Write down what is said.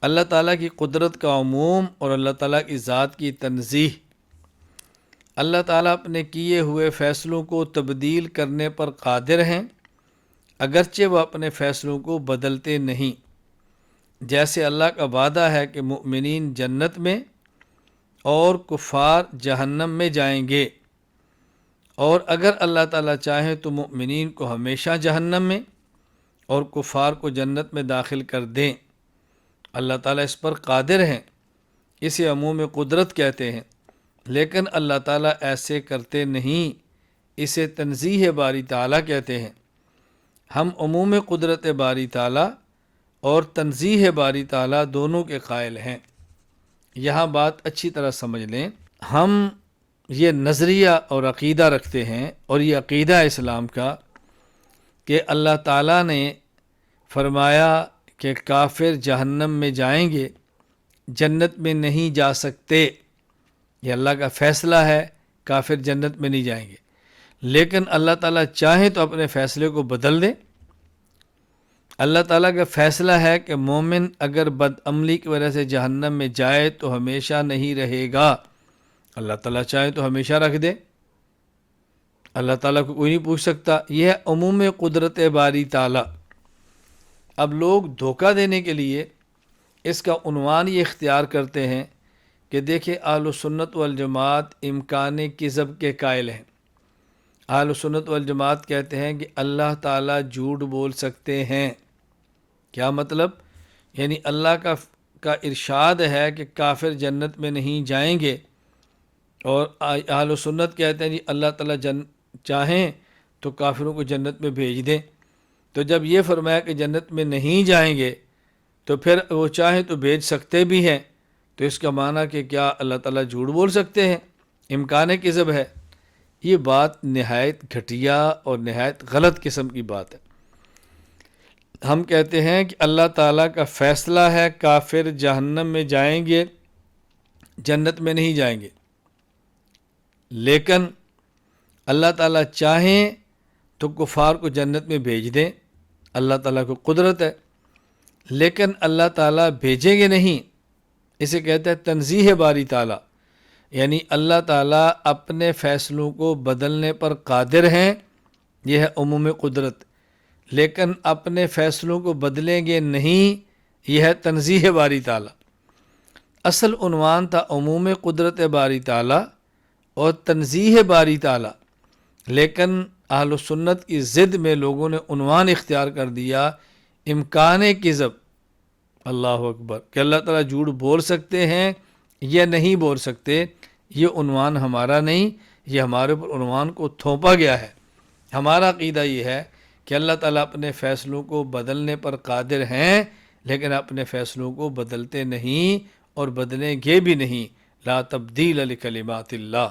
اللہ تعالیٰ کی قدرت کا عموم اور اللہ تعالیٰ کی ذات کی تنزیہ۔ اللہ تعالیٰ اپنے کیے ہوئے فیصلوں کو تبدیل کرنے پر قادر ہیں، اگرچہ وہ اپنے فیصلوں کو بدلتے نہیں۔ جیسے اللہ کا وعدہ ہے کہ مؤمنین جنت میں اور کفار جہنم میں جائیں گے، اور اگر اللہ تعالیٰ چاہے تو مؤمنین کو ہمیشہ جہنم میں اور کفار کو جنت میں داخل کر دیں۔ اللہ تعالیٰ اس پر قادر ہیں، اسے عموم قدرت کہتے ہیں، لیکن اللہ تعالیٰ ایسے کرتے نہیں، اسے تنزیہ باری تعالیٰ کہتے ہیں۔ ہم عموم قدرت باری تعالیٰ اور تنزیہ باری تعالیٰ دونوں کے قائل ہیں۔ یہاں بات اچھی طرح سمجھ لیں، ہم یہ نظریہ اور عقیدہ رکھتے ہیں، اور یہ عقیدہ اسلام کا، کہ اللہ تعالیٰ نے فرمایا کہ کافر جہنم میں جائیں گے، جنت میں نہیں جا سکتے۔ یہ اللہ کا فیصلہ ہے، کافر جنت میں نہیں جائیں گے، لیکن اللہ تعالیٰ چاہیں تو اپنے فیصلے کو بدل دیں۔ اللہ تعالیٰ کا فیصلہ ہے کہ مومن اگر بدعملی کی وجہ سے جہنم میں جائے تو ہمیشہ نہیں رہے گا، اللہ تعالیٰ چاہے تو ہمیشہ رکھ دے، اللہ تعالیٰ کو کوئی نہیں پوچھ سکتا۔ یہ ہے عموم قدرت باری تعالیٰ۔ اب لوگ دھوکہ دینے کے لیے اس کا عنوان یہ اختیار کرتے ہیں کہ دیکھیں اہل سنت والجماعت امکان کذب کے قائل ہیں۔ اہل سنت والجماعت کہتے ہیں کہ اللہ تعالیٰ جھوٹ بول سکتے ہیں۔ کیا مطلب؟ یعنی اللہ کا ارشاد ہے کہ کافر جنت میں نہیں جائیں گے، اور اہل سنت کہتے ہیں جی اللہ تعالیٰ چاہیں تو کافروں کو جنت میں بھیج دیں۔ تو جب یہ فرمایا کہ جنت میں نہیں جائیں گے تو پھر وہ چاہیں تو بھیج سکتے بھی ہیں، تو اس کا معنی کہ کیا اللہ تعالیٰ جھوٹ بول سکتے ہیں؟ امکان کذب ہے۔ یہ بات نہایت گھٹیا اور نہایت غلط قسم کی بات ہے۔ ہم کہتے ہیں کہ اللہ تعالیٰ کا فیصلہ ہے کافر جہنم میں جائیں گے، جنت میں نہیں جائیں گے، لیکن اللہ تعالیٰ چاہیں تو کفار کو جنت میں بھیج دیں، اللہ تعالیٰ کو قدرت ہے، لیکن اللہ تعالیٰ بھیجیں گے نہیں۔ اسے کہتے ہیں تنزیہ باری تعالیٰ، یعنی اللہ تعالیٰ اپنے فیصلوں کو بدلنے پر قادر ہیں، یہ ہے عموم قدرت، لیکن اپنے فیصلوں کو بدلیں گے نہیں، یہ ہے تنزیہ باری تعالیٰ۔ اصل عنوان تھا عموم قدرت باری تعالیٰ اور تنزیہ باری تعالیٰ، لیکن اہل سنت کی ضد میں لوگوں نے عنوان اختیار کر دیا امکان کذب۔ اللہ اکبر، کہ اللہ تعالیٰ جھوٹ بول سکتے ہیں یا نہیں بول سکتے۔ یہ عنوان ہمارا نہیں، یہ ہمارے اوپر عنوان کو تھوپا گیا ہے۔ ہمارا عقیدہ یہ ہے کہ اللہ تعالیٰ اپنے فیصلوں کو بدلنے پر قادر ہیں، لیکن اپنے فیصلوں کو بدلتے نہیں اور بدلیں گے بھی نہیں۔ لا تبدیل لکلمات اللہ۔